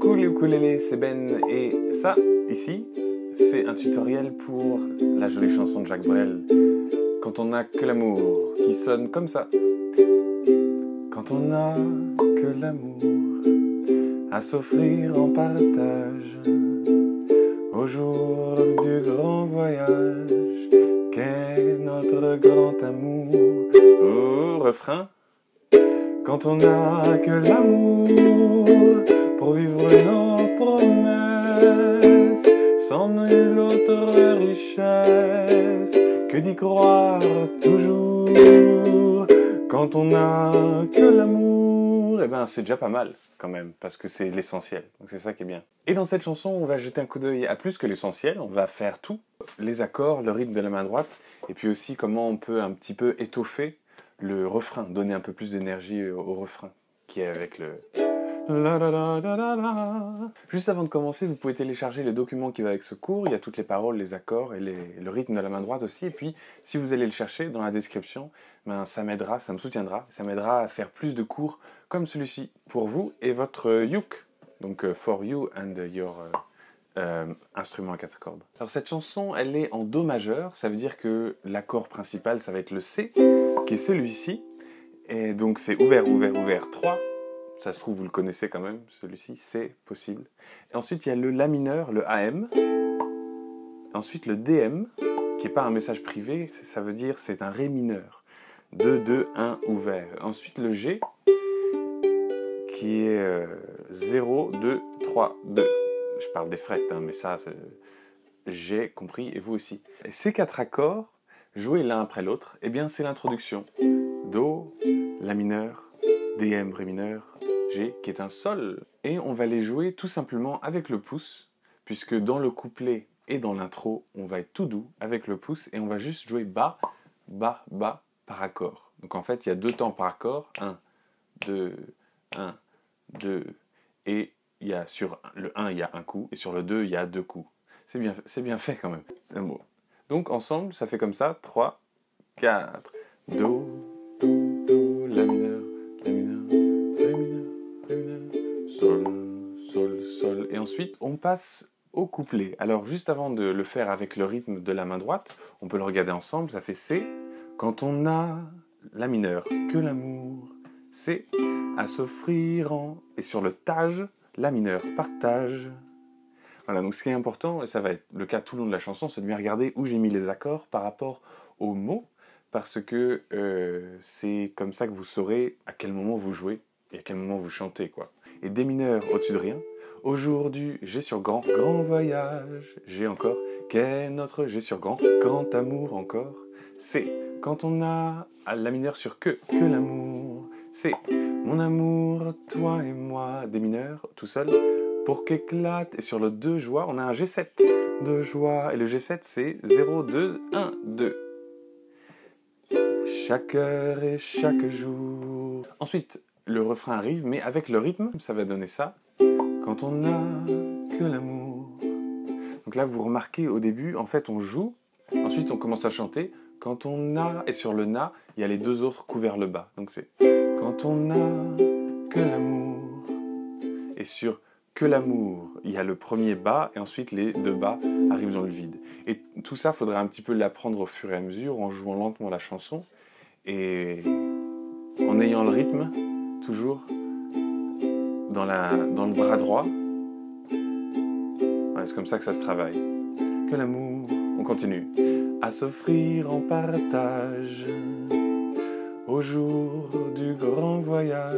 Coucou les ukulélés, c'est Ben et ça, ici, c'est un tutoriel pour la jolie chanson de Jacques Brel. Quand on n'a que l'amour, qui sonne comme ça. Quand on n'a que l'amour à s'offrir en partage au jour du grand voyage qu'est notre grand amour. Au refrain. Quand on n'a que l'amour pour vivre nos promesses, sans nulle autre richesse que d'y croire toujours. Quand on n'a que l'amour, eh ben c'est déjà pas mal quand même, parce que c'est l'essentiel. Donc c'est ça qui est bien. Et dans cette chanson, on va jeter un coup d'œil à plus que l'essentiel. On va faire tout, les accords, le rythme de la main droite, et puis aussi comment on peut un petit peu étoffer le refrain, donner un peu plus d'énergie au refrain, qui est avec le... La la la la la la. Juste avant de commencer, vous pouvez télécharger le document qui va avec ce cours. Il y a toutes les paroles, les accords et le rythme de la main droite aussi. Et puis, si vous allez le chercher dans la description, ben, ça m'aidera, ça me soutiendra. Ça m'aidera à faire plus de cours comme celui-ci pour vous et votre uke. Donc, for you and your instrument à 4 cordes. Alors, cette chanson, elle est en Do majeur. Ça veut dire que l'accord principal, ça va être le C, qui est celui-ci. Et donc, c'est ouvert, ouvert, ouvert, 3. Ça se trouve, vous le connaissez quand même, celui-ci, c'est possible. Et ensuite, il y a le La mineur, le AM. Ensuite, le DM, qui n'est pas un message privé, ça veut dire c'est un Ré mineur. 2, 2, 1, ouvert. Ensuite, le G, qui est 0, 2, 3, 2. Je parle des frettes, hein, mais ça, j'ai compris, et vous aussi. Et ces 4 accords, joués l'un après l'autre, eh bien, c'est l'introduction. Do, La mineur, DM, Ré mineur, G, qui est un Sol. Et on va les jouer tout simplement avec le pouce, puisque dans le couplet et dans l'intro, on va être tout doux avec le pouce, et on va juste jouer bas, bas, bas par accord. Donc en fait, il y a 2 temps par accord, 1, 2, 1, 2, et il y a sur le 1, il y a un coup, et sur le 2, il y a 2 coups. C'est bien fait quand même. Un mot. Donc ensemble, ça fait comme ça, 3, 4, Do, Do, Do, La mineur, La mineur, Ré mineur, Ré mineur, Sol, Sol, Sol. Et ensuite, on passe au couplet. Alors, juste avant de le faire avec le rythme de la main droite, on peut le regarder ensemble, ça fait C. Quand on a La mineur, que l'amour, c'est à s'offrir en... Et sur le tage, La mineur, partage. Voilà, donc ce qui est important, et ça va être le cas tout le long de la chanson, c'est de bien regarder où j'ai mis les accords par rapport aux mots, parce que c'est comme ça que vous saurez à quel moment vous jouez et à quel moment vous chantez, quoi. Et des mineurs au-dessus de rien. Aujourd'hui, j'ai sur grand, grand voyage. J'ai encore, qu'est notre, j'ai sur grand, grand amour encore. C'est quand on a La mineur sur que l'amour. C'est mon amour, toi et moi. Des mineurs, tout seul, pour qu'éclate. Et sur le 2 joie, on a un G7 de joie. Et le G7, c'est 0, 2, 1, 2. Chaque heure et chaque jour. Ensuite, le refrain arrive, mais avec le rythme, ça va donner ça. Quand on n'a que l'amour. Donc là, vous remarquez au début, en fait, on joue. Ensuite, on commence à chanter. Quand on a, et sur le na, il y a les 2 autres couverts le bas. Donc c'est quand on n'a que l'amour. Et sur que l'amour, il y a le premier bas, et ensuite les 2 bas arrivent dans le vide. Et tout ça, il faudra un petit peu l'apprendre au fur et à mesure, en jouant lentement la chanson. Et en ayant le rythme, toujours dans le bras droit. Voilà, c'est comme ça que ça se travaille. Que l'amour, on continue. À s'offrir en partage au jour du grand voyage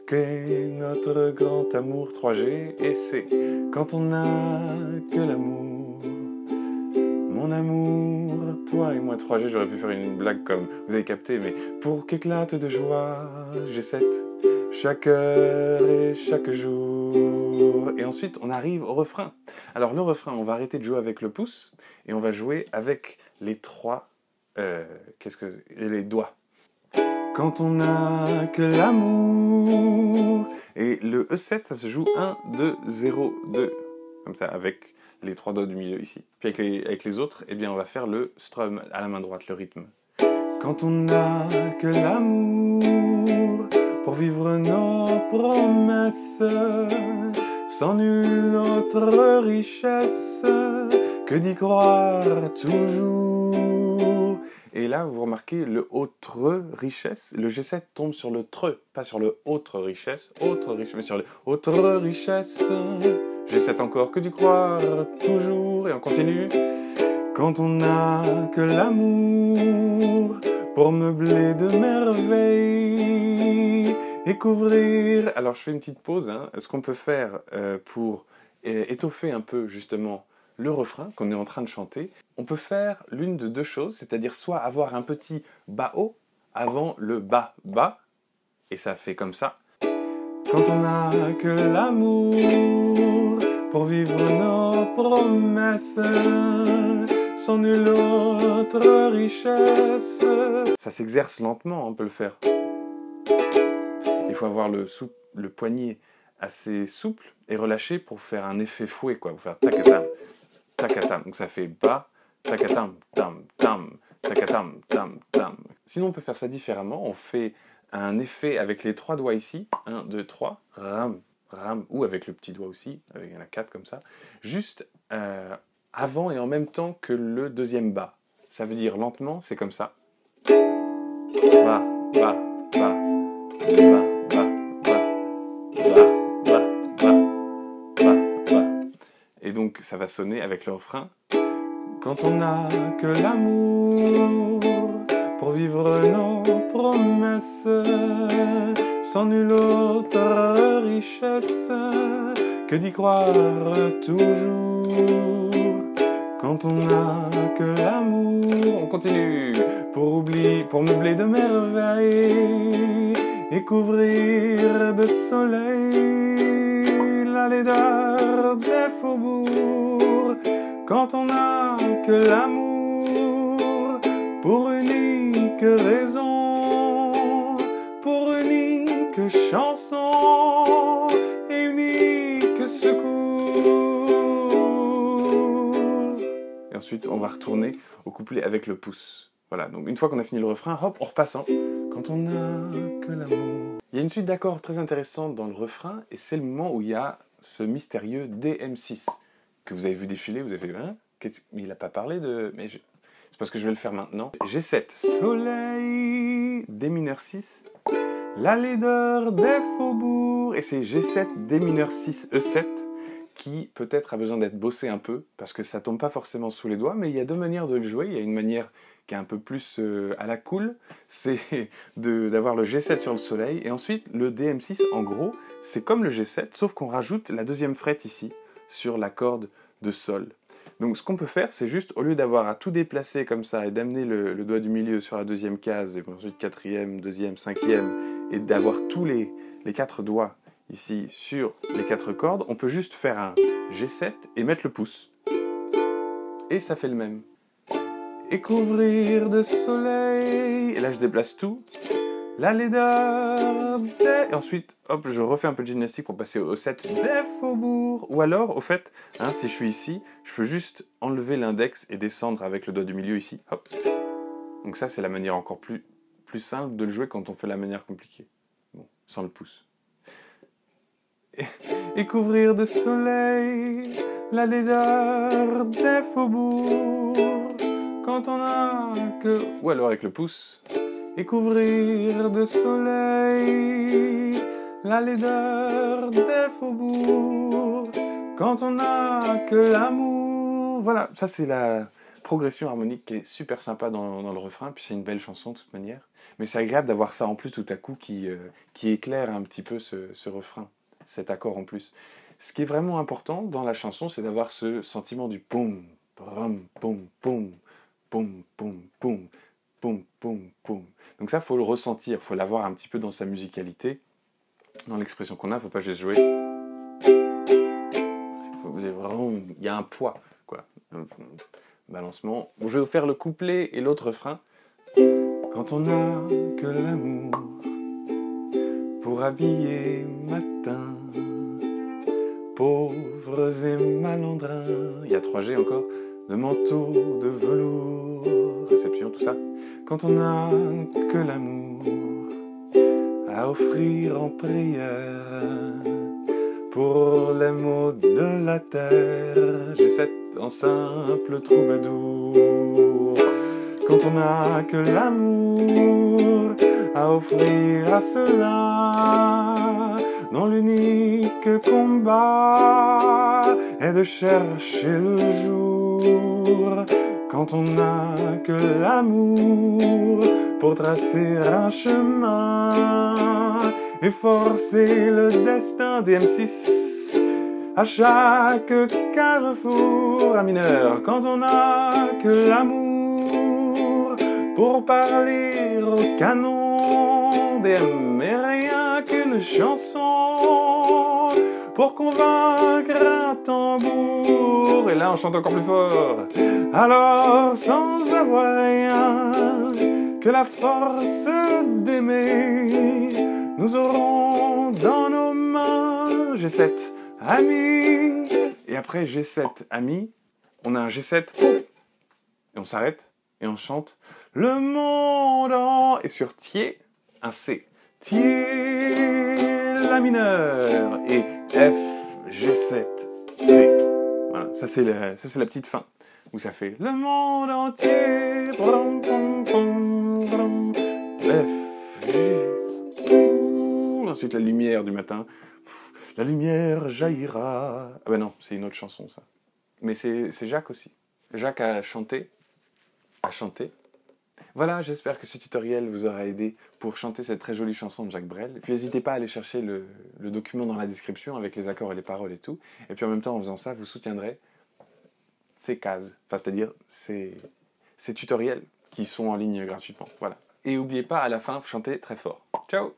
qu'est notre grand amour 3G. Et c'est quand on n'a que l'amour. Mon amour, toi et moi 3G, j'aurais pu faire une blague comme vous avez capté, mais pour qu'éclate de joie, G7, chaque heure et chaque jour. Et ensuite, on arrive au refrain. Alors le refrain, on va arrêter de jouer avec le pouce et on va jouer avec les 3, les doigts. Quand on n'a que l'amour. Et le E7, ça se joue 1, 2, 0, 2. Comme ça, avec les 3 doigts du milieu ici. Puis avec les autres, eh bien, on va faire le strum à la main droite, le rythme. Quand on n'a que l'amour pour vivre nos promesses, sans nulle autre richesse que d'y croire toujours. Et là, vous remarquez le autre richesse, le G7 tombe sur le tre, pas sur le autre richesse, mais sur le autre richesse. G7 encore que d'y croire toujours, et on continue. Quand on n'a que l'amour pour meubler de merveilles et couvrir... Alors je fais une petite pause, hein. Ce qu'on peut faire pour étoffer un peu justement le refrain qu'on est en train de chanter, on peut faire l'une de deux choses, c'est-à-dire soit avoir un petit bas-haut avant le bas-bas, et ça fait comme ça. Quand on n'a que l'amour pour vivre nos promesses, sans nulle autre richesse. Ça s'exerce lentement, on peut le faire. Il faut avoir le poignet assez souple et relâché pour faire un effet fouet, quoi. Pour faire tacatam, tacatam. Donc ça fait bas, tacatam, tam, tam, tacatam, tam, tam. Sinon on peut faire ça différemment. On fait un effet avec les 3 doigts ici. 1, 2, 3. Ram, ram. Ou avec le petit doigt aussi. Avec la 4 comme ça. Juste avant et en même temps que le deuxième bas. Ça veut dire lentement, c'est comme ça. Bas, bas, bas, bas, bas, bas, bas, bas, bas, bas, bas. Et donc ça va sonner avec le refrain. Quand on n'a que l'amour pour vivre nos promesses, sans nulle autre richesse que d'y croire toujours. Quand on n'a que l'amour, on continue, pour meubler de merveilles et couvrir de soleil la laideur des faubourgs. Quand on n'a que l'amour pour unique raison, pour unique chanson et unique secours. Et ensuite, on va retourner au couplet avec le pouce. Voilà, donc une fois qu'on a fini le refrain, hop, on repasse en quand on n'a que l'amour. Il y a une suite d'accords très intéressante dans le refrain, et c'est le moment où il y a ce mystérieux DM6 que vous avez vu défiler, vous avez fait hein, mais il n'a pas parlé de... Mais c'est parce que je vais le faire maintenant. G7, soleil, D mineur 6, la laideur des faubourgs, et c'est G7, D mineur 6, E7, qui peut-être a besoin d'être bossé un peu, parce que ça tombe pas forcément sous les doigts, mais il y a deux manières de le jouer. Il y a une manière qui est un peu plus à la cool, c'est d'avoir le G7 sur le soleil, et ensuite le DM6, en gros, c'est comme le G7, sauf qu'on rajoute la deuxième frette ici, sur la corde de sol. Donc ce qu'on peut faire, c'est juste, au lieu d'avoir à tout déplacer comme ça, et d'amener le doigt du milieu sur la deuxième case, et ensuite quatrième, deuxième, cinquième, et d'avoir tous les 4 doigts ici sur les 4 cordes, on peut juste faire un G7 et mettre le pouce. Et ça fait le même. Et couvrir de soleil, et là je déplace tout, la laideur des... Et ensuite, hop, je refais un peu de gymnastique pour passer au 7 des faubourgs. Ou alors, au fait, hein, si je suis ici, je peux juste enlever l'index et descendre avec le doigt du milieu ici, hop. Donc ça, c'est la manière encore plus simple de le jouer quand on fait la manière compliquée. Bon, sans le pouce. Et couvrir de soleil la laideur des faubourgs, quand on a que... Ou alors avec le pouce. Et couvrir de soleil la laideur des faubourgs, quand on a que l'amour. Voilà, ça c'est la progression harmonique qui est super sympa dans le refrain, puis c'est une belle chanson de toute manière. Mais c'est agréable d'avoir ça en plus tout à coup qui éclaire un petit peu ce refrain, cet accord en plus. Ce qui est vraiment important dans la chanson, c'est d'avoir ce sentiment du poum, pom, pom, pom, pom, pom, pom, pom, pom, pom. Donc ça, faut le ressentir, faut l'avoir un petit peu dans sa musicalité, dans l'expression qu'on a, faut pas juste jouer. Il y a un poids, quoi. Balancement. Bon, je vais vous faire le couplet et l'autre refrain. Quand on n'a que l'amour pour habiller matin, pauvres et malandrins, il y a 3G encore, de manteaux de velours, réception, tout ça. Quand on n'a que l'amour à offrir en prière pour les maux de la terre. G7 en simple troubadour. Quand on n'a que l'amour à offrir à cela, dont l'unique combat est de chercher le jour. Quand on n'a que l'amour pour tracer un chemin et forcer le destin des M6 à chaque carrefour. Un mineur, quand on n'a que l'amour pour parler au canon des M, et rien qu'une chanson pour convaincre un tambour. Et là on chante encore plus fort. Alors sans avoir rien que la force d'aimer, nous aurons dans nos mains G7 amis. Et après G7 amis, on a un G7 et on s'arrête et on chante le monde en... Et sur Tier, un C. Tier la mineur et F G7 C. Voilà, ça c'est la petite fin où ça fait le monde entier. F G. Ensuite la lumière du matin. La lumière jaillira. Ah ben non, c'est une autre chanson ça. Mais c'est Jacques aussi. Jacques a chanté. Voilà, j'espère que ce tutoriel vous aura aidé pour chanter cette très jolie chanson de Jacques Brel. Et puis n'hésitez pas à aller chercher le document dans la description avec les accords et les paroles et tout. Et puis en même temps, en faisant ça, vous soutiendrez ces cases. Enfin, c'est-à-dire ces tutoriels qui sont en ligne gratuitement. Voilà. Et n'oubliez pas, à la fin, chantez très fort. Ciao!